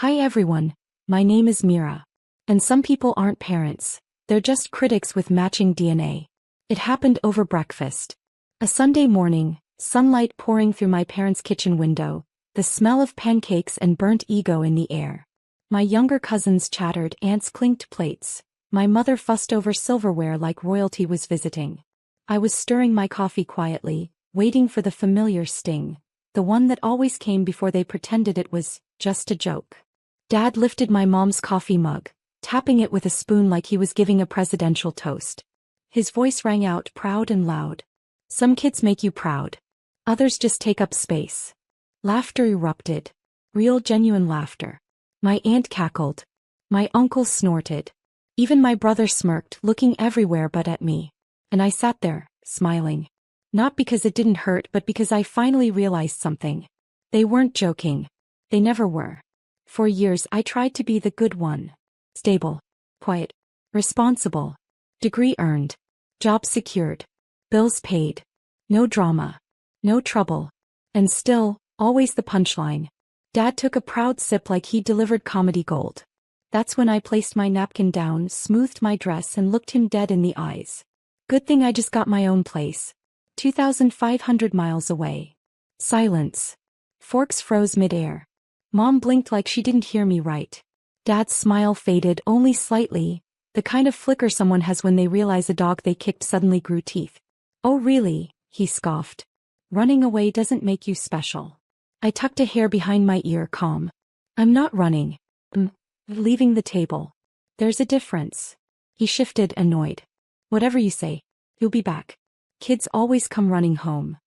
Hi everyone, my name is Mira. And some people aren't parents, they're just critics with matching DNA. It happened over breakfast. A Sunday morning, sunlight pouring through my parents' kitchen window, the smell of pancakes and burnt ego in the air. My younger cousins chattered, aunts clinked plates. My mother fussed over silverware like royalty was visiting. I was stirring my coffee quietly, waiting for the familiar sting, the one that always came before they pretended it was just a joke. Dad lifted my mom's coffee mug, tapping it with a spoon like he was giving a presidential toast. His voice rang out proud and loud. Some kids make you proud. Others just take up space. Laughter erupted. Real genuine laughter. My aunt cackled. My uncle snorted. Even my brother smirked, looking everywhere but at me. And I sat there, smiling. Not because it didn't hurt but because I finally realized something. They weren't joking. They never were. For years I tried to be the good one. Stable. Quiet. Responsible. Degree earned. Job secured. Bills paid. No drama. No trouble. And still, always the punchline. Dad took a proud sip like he delivered comedy gold. That's when I placed my napkin down, smoothed my dress and looked him dead in the eyes. Good thing I just got my own place. 2,500 miles away. Silence. Forks froze midair. Mom blinked like she didn't hear me right. Dad's smile faded only slightly, the kind of flicker someone has when they realize a dog they kicked suddenly grew teeth. Oh really, he scoffed. Running away doesn't make you special. I tucked a hair behind my ear, calm. I'm not running. I'm leaving the table. There's a difference. He shifted, annoyed. Whatever you say. You'll be back. Kids always come running home.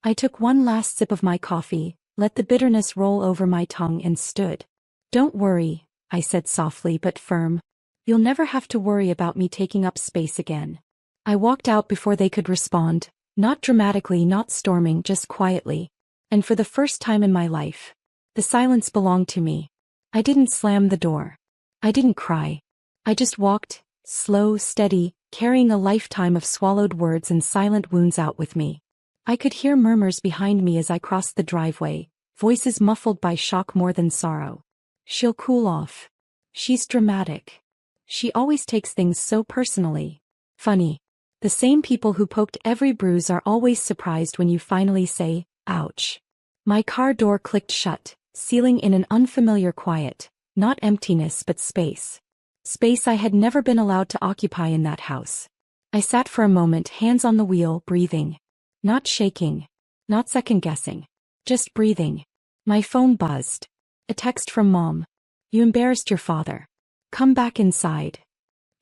I took one last sip of my coffee, let the bitterness roll over my tongue and stood. Don't worry, I said softly but firm. You'll never have to worry about me taking up space again. I walked out before they could respond, not dramatically, not storming, just quietly. And for the first time in my life, the silence belonged to me. I didn't slam the door. I didn't cry. I just walked, slow, steady, carrying a lifetime of swallowed words and silent wounds out with me. I could hear murmurs behind me as I crossed the driveway, voices muffled by shock more than sorrow. She'll cool off. She's dramatic. She always takes things so personally. Funny. The same people who poked every bruise are always surprised when you finally say, ouch. My car door clicked shut, sealing in an unfamiliar quiet, not emptiness but space. Space I had never been allowed to occupy in that house. I sat for a moment, hands on the wheel, breathing. Not shaking. Not second-guessing. Just breathing. My phone buzzed. A text from Mom. You embarrassed your father. Come back inside.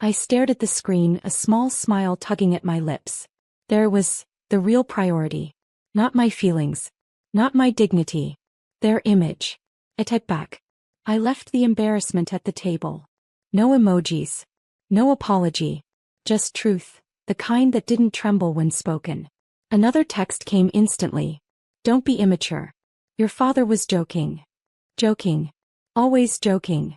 I stared at the screen, a small smile tugging at my lips. There it was, the real priority. Not my feelings. Not my dignity. Their image. I typed back. I left the embarrassment at the table. No emojis. No apology. Just truth, the kind that didn't tremble when spoken. Another text came instantly. Don't be immature. Your father was joking. Joking. Always joking.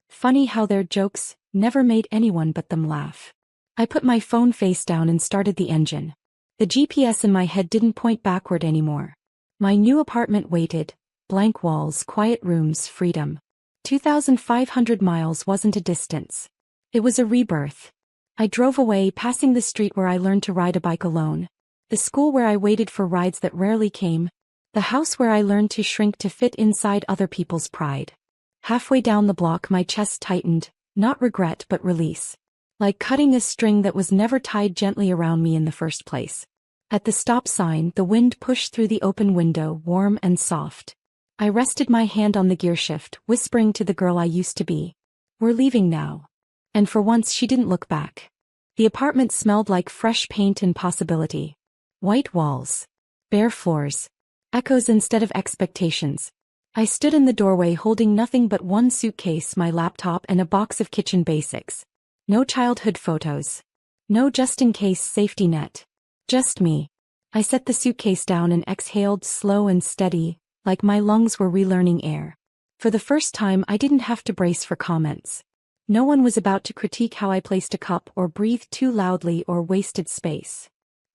Funny how their jokes never made anyone but them laugh. I put my phone face down and started the engine. The GPS in my head didn't point backward anymore. My new apartment waited. Blank walls, quiet rooms, freedom. 2,500 miles wasn't a distance. It was a rebirth. I drove away, passing the street where I learned to ride a bike alone. The school where I waited for rides that rarely came. The house where I learned to shrink to fit inside other people's pride. Halfway down the block my chest tightened, not regret but release. Like cutting a string that was never tied gently around me in the first place. At the stop sign, the wind pushed through the open window, warm and soft. I rested my hand on the gear shift, whispering to the girl I used to be. We're leaving now. And for once she didn't look back. The apartment smelled like fresh paint and possibility. White walls. Bare floors. Echoes instead of expectations. I stood in the doorway holding nothing but one suitcase, my laptop and a box of kitchen basics. No childhood photos. No just-in-case safety net. Just me. I set the suitcase down and exhaled slow and steady, like my lungs were relearning air. For the first time I didn't have to brace for comments. No one was about to critique how I placed a cup or breathed too loudly or wasted space.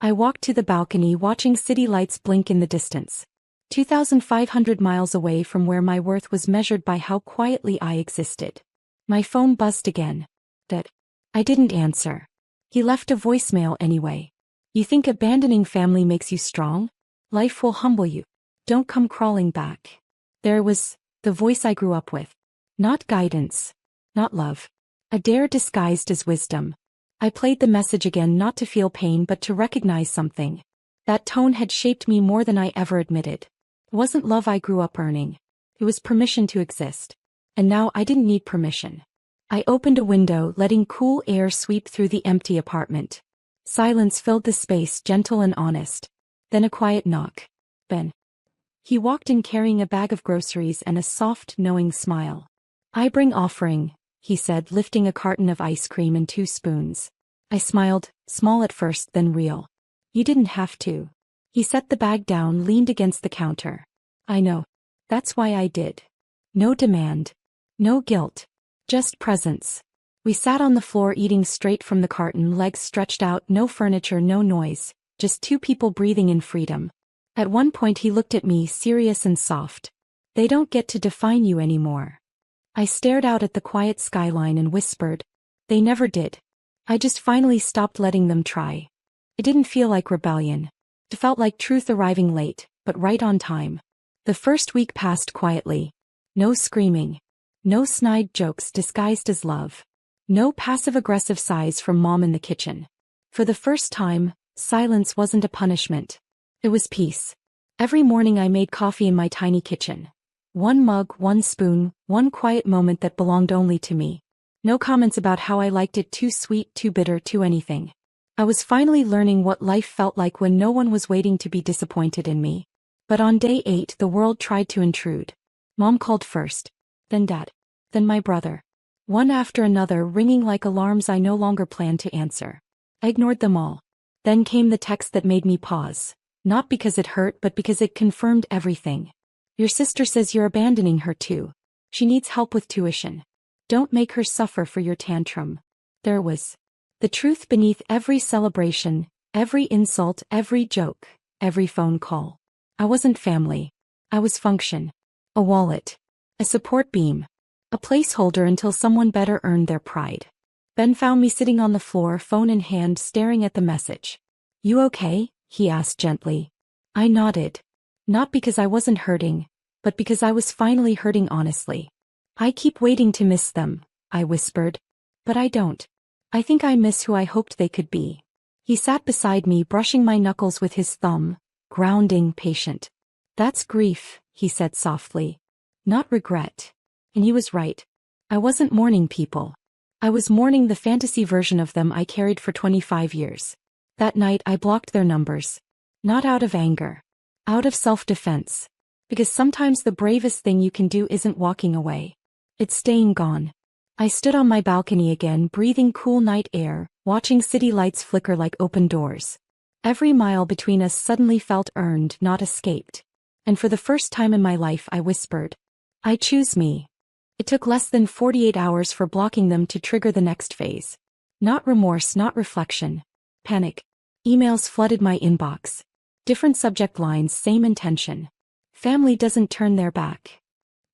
I walked to the balcony watching city lights blink in the distance. 2,500 miles away from where my worth was measured by how quietly I existed. My phone buzzed again. I didn't answer. He left a voicemail anyway. You think abandoning family makes you strong? Life will humble you. Don't come crawling back. There was the voice I grew up with. Not guidance. Not love. A dare disguised as wisdom. I played the message again, not to feel pain but to recognize something. That tone had shaped me more than I ever admitted. It wasn't love I grew up earning. It was permission to exist. And now I didn't need permission. I opened a window, letting cool air sweep through the empty apartment. Silence filled the space, gentle and honest. Then a quiet knock. Ben. He walked in carrying a bag of groceries and a soft, knowing smile. I bring offering, he said, lifting a carton of ice cream and 2 spoons. I smiled, small at first, then real. You didn't have to. He set the bag down, leaned against the counter. I know. That's why I did. No demand. No guilt. Just presence. We sat on the floor eating straight from the carton, legs stretched out, no furniture, no noise, just 2 people breathing in freedom. At one point he looked at me, serious and soft. They don't get to define you anymore. I stared out at the quiet skyline and whispered. They never did. I just finally stopped letting them try. It didn't feel like rebellion. It felt like truth arriving late, but right on time. The first week passed quietly. No screaming. No snide jokes disguised as love. No passive-aggressive sighs from mom in the kitchen. For the first time, silence wasn't a punishment. It was peace. Every morning I made coffee in my tiny kitchen. 1 mug, 1 spoon, 1 quiet moment that belonged only to me. No comments about how I liked it, too sweet, too bitter, too anything. I was finally learning what life felt like when no one was waiting to be disappointed in me. But on day 8 the world tried to intrude. Mom called first. Then Dad. Then my brother. One after another, ringing like alarms I no longer planned to answer. I ignored them all. Then came the text that made me pause. Not because it hurt, but because it confirmed everything. Your sister says you're abandoning her too. She needs help with tuition. Don't make her suffer for your tantrum. There was the truth beneath every celebration, every insult, every joke, every phone call. I wasn't family. I was function. A wallet. A support beam. A placeholder until someone better earned their pride. Ben found me sitting on the floor, phone in hand, staring at the message. You okay? He asked gently. I nodded. Not because I wasn't hurting, but because I was finally hurting honestly. I keep waiting to miss them, I whispered. But I don't. I think I miss who I hoped they could be. He sat beside me, brushing my knuckles with his thumb, grounding, patient. That's grief, he said softly. Not regret. And he was right. I wasn't mourning people. I was mourning the fantasy version of them I carried for 25 years. That night I blocked their numbers. Not out of anger. Out of self-defense. Because sometimes the bravest thing you can do isn't walking away. It's staying gone. I stood on my balcony again, breathing cool night air, watching city lights flicker like open doors. Every mile between us suddenly felt earned, not escaped. And for the first time in my life I whispered. I choose me. It took less than 48 hours for blocking them to trigger the next phase. Not remorse, not reflection. Panic. Emails flooded my inbox. Different subject lines, same intention. Family doesn't turn their back.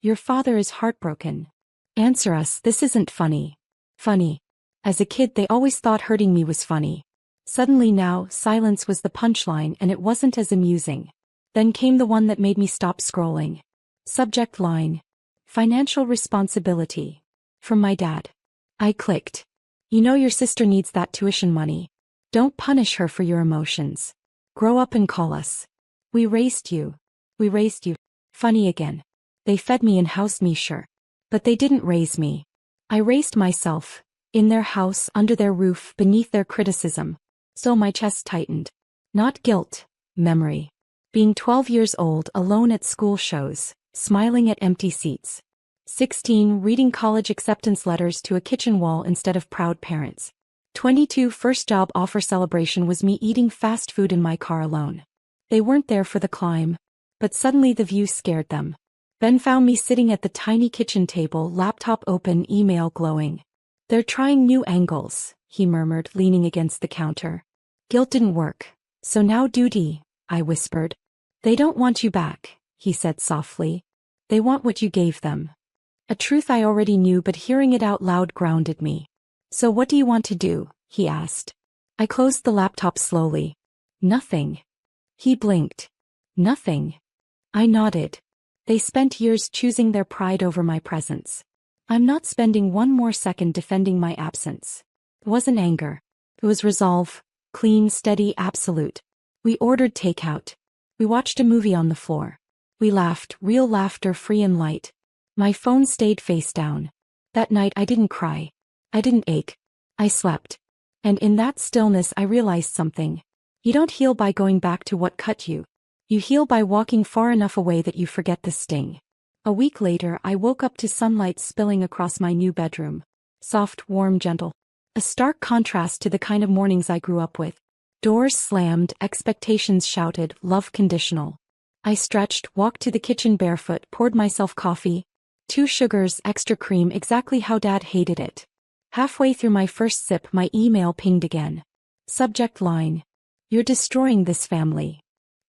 Your father is heartbroken. Answer us, this isn't funny. Funny. As a kid they always thought hurting me was funny. Suddenly now, silence was the punchline, and it wasn't as amusing. Then came the one that made me stop scrolling. Subject line. Financial responsibility. From my dad. I clicked. You know your sister needs that tuition money. Don't punish her for your emotions. Grow up and call us. We raised you. We raised you. Funny again. They fed me and housed me, sure. But they didn't raise me. I raised myself. In their house, under their roof, beneath their criticism. So my chest tightened. Not guilt. Memory. Being 12 years old, alone at school shows. Smiling at empty seats. 16, reading college acceptance letters to a kitchen wall instead of proud parents. 22, first job offer celebration was me eating fast food in my car alone. They weren't there for the climb. But suddenly the view scared them. Ben found me sitting at the tiny kitchen table, laptop open, email glowing. They're trying new angles, he murmured, leaning against the counter. Guilt didn't work. So now duty, I whispered. They don't want you back. he said softly. They want what you gave them. A truth I already knew, but hearing it out loud grounded me. So what do you want to do? He asked. I closed the laptop slowly. Nothing. He blinked. Nothing. I nodded. They spent years choosing their pride over my presence. I'm not spending one more second defending my absence. It wasn't anger. It was resolve. Clean, steady, absolute. We ordered takeout. We watched a movie on the floor. We laughed, real laughter, free and light. My phone stayed face down. That night I didn't cry. I didn't ache. I slept. And in that stillness I realized something. You don't heal by going back to what cut you. You heal by walking far enough away that you forget the sting. A week later I woke up to sunlight spilling across my new bedroom. Soft, warm, gentle. A stark contrast to the kind of mornings I grew up with. Doors slammed, expectations shouted, love conditional. I stretched, walked to the kitchen barefoot, poured myself coffee. 2 sugars, extra cream, exactly how Dad hated it. Halfway through my first sip my email pinged again. Subject line. You're destroying this family.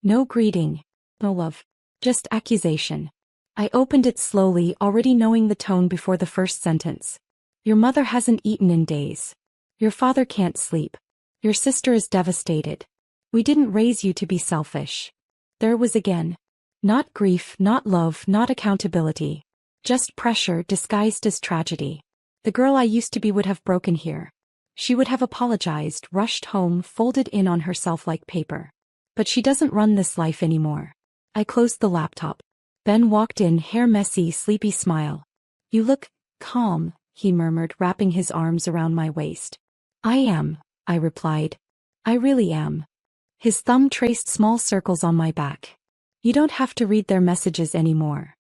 No greeting. No love. Just accusation. I opened it slowly, already knowing the tone before the first sentence. Your mother hasn't eaten in days. Your father can't sleep. Your sister is devastated. We didn't raise you to be selfish. There was again. Not grief, not love, not accountability. Just pressure disguised as tragedy. The girl I used to be would have broken here. She would have apologized, rushed home, folded in on herself like paper. But she doesn't run this life anymore. I closed the laptop. Ben walked in, hair messy, sleepy smile. You look calm, he murmured, wrapping his arms around my waist. I am, I replied. I really am. His thumb traced small circles on my back. You don't have to read their messages anymore.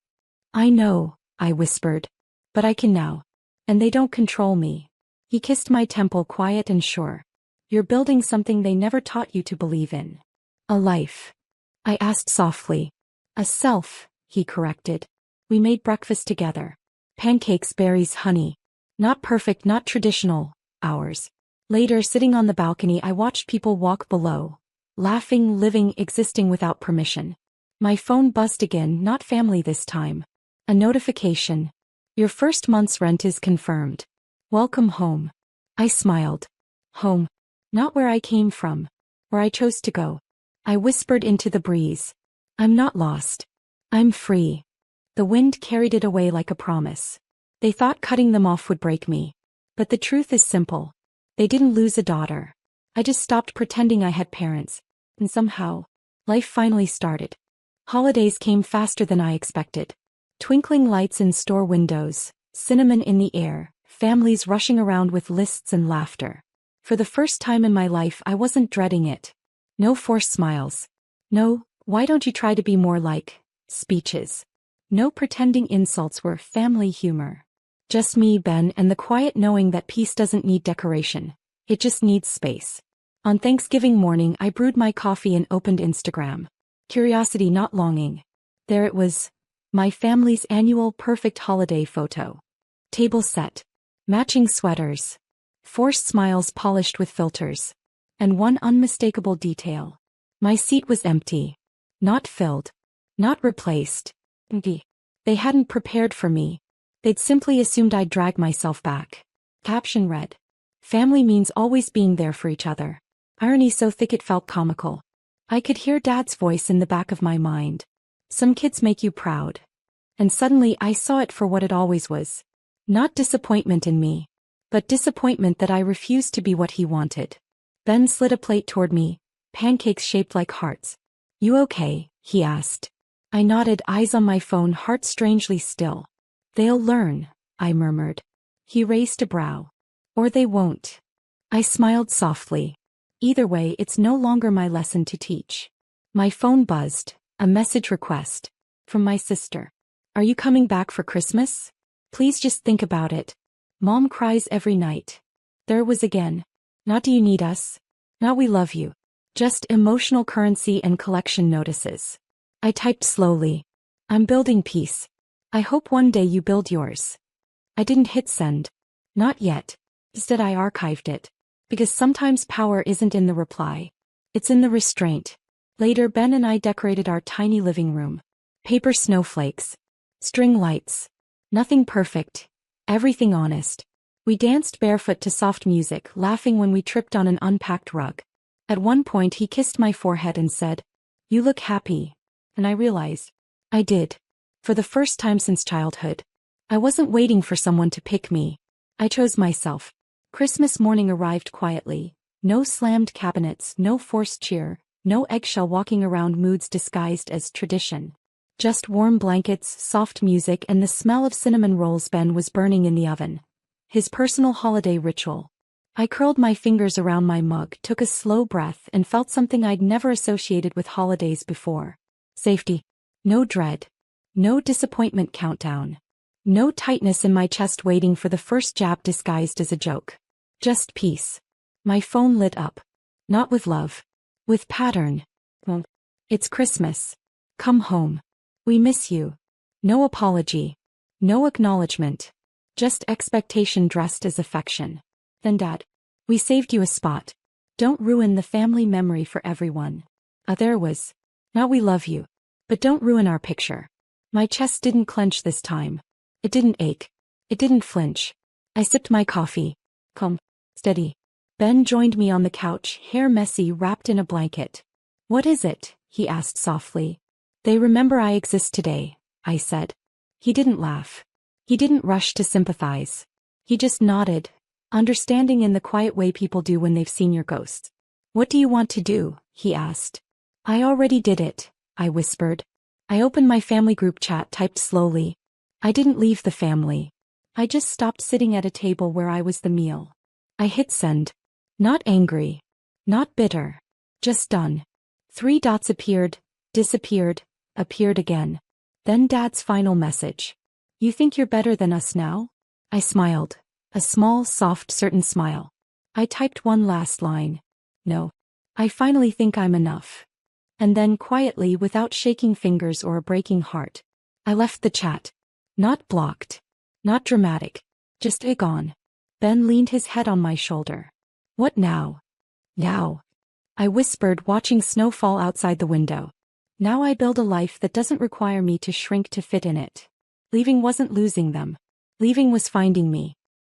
I know, I whispered. But I can now. And they don't control me. He kissed my temple, quiet and sure. You're building something they never taught you to believe in. A life. I asked softly. A self, he corrected. We made breakfast together. Pancakes, berries, honey. Not perfect, not traditional, ours. Later, sitting on the balcony, I watched people walk below. Laughing, living, existing without permission. My phone buzzed again, not family this time. A notification. Your first month's rent is confirmed. Welcome home. I smiled. Home. Not where I came from. Where I chose to go. I whispered into the breeze. I'm not lost. I'm free. The wind carried it away like a promise. They thought cutting them off would break me. But the truth is simple. They didn't lose a daughter. I just stopped pretending I had parents. And somehow, life finally started. Holidays came faster than I expected. Twinkling lights in store windows, cinnamon in the air, families rushing around with lists and laughter. For the first time in my life I wasn't dreading it. No forced smiles. No, why don't you try to be more like, speeches. No pretending insults were family humor. Just me, Ben, and the quiet knowing that peace doesn't need decoration. It just needs space. On Thanksgiving morning I brewed my coffee and opened Instagram. Curiosity, not longing. There it was. My family's annual perfect holiday photo. Table set. Matching sweaters. Forced smiles polished with filters. And one unmistakable detail. My seat was empty. Not filled. Not replaced. Empty. They hadn't prepared for me. They'd simply assumed I'd drag myself back. Caption read. Family means always being there for each other. Irony so thick it felt comical. I could hear Dad's voice in the back of my mind. Some kids make you proud. And suddenly I saw it for what it always was. Not disappointment in me. But disappointment that I refused to be what he wanted. Ben slid a plate toward me, pancakes shaped like hearts. You okay? He asked. I nodded, eyes on my phone, heart strangely still. They'll learn, I murmured. He raised a brow. Or they won't. I smiled softly. Either way, it's no longer my lesson to teach. My phone buzzed, a message request. From my sister. Are you coming back for Christmas? Please just think about it. Mom cries every night. There was again. Not do you need us? Not we love you. Just emotional currency and collection notices. I typed slowly. I'm building peace. I hope one day you build yours. I didn't hit send. Not yet. Instead I archived it. Because sometimes power isn't in the reply. It's in the restraint. Later Ben and I decorated our tiny living room. Paper snowflakes. String lights. Nothing perfect. Everything honest. We danced barefoot to soft music, laughing when we tripped on an unpacked rug. At one point he kissed my forehead and said, "You look happy." And I realized I did. For the first time since childhood. I wasn't waiting for someone to pick me. I chose myself. Christmas morning arrived quietly. No slammed cabinets, no forced cheer, no eggshell walking around moods disguised as tradition. Just warm blankets, soft music, and the smell of cinnamon rolls Ben was burning in the oven. His personal holiday ritual. I curled my fingers around my mug, took a slow breath, and felt something I'd never associated with holidays before. Safety. No dread. No disappointment countdown. No tightness in my chest waiting for the first jab disguised as a joke. Just peace. My phone lit up. Not with love. With pattern. Well, it's Christmas. Come home. We miss you. No apology. No acknowledgement. Just expectation dressed as affection. Then Dad. We saved you a spot. Don't ruin the family memory for everyone. There was. Not we love you. But don't ruin our picture. My chest didn't clench this time. It didn't ache. It didn't flinch. I sipped my coffee. Calm. Steady. Ben joined me on the couch, hair messy, wrapped in a blanket. "What is it?" he asked softly. "They remember I exist today," I said. He didn't laugh. He didn't rush to sympathize. He just nodded, understanding in the quiet way people do when they've seen your ghost. "What do you want to do?" he asked. "I already did it," I whispered. I opened my family group chat, typed slowly. I didn't leave the family. I just stopped sitting at a table where I was the meal. I hit send. Not angry. Not bitter. Just done. 3 dots appeared, disappeared, appeared again. Then Dad's final message. "You think you're better than us now?" I smiled. A small, soft, certain smile. I typed one last line. "No. I finally think I'm enough." And then quietly, without shaking fingers or a breaking heart, I left the chat. Not blocked. Not dramatic. Just gone. Ben leaned his head on my shoulder. "What now?" "Now," I whispered, watching snow fall outside the window. "Now I build a life that doesn't require me to shrink to fit in it." Leaving wasn't losing them. Leaving was finding me.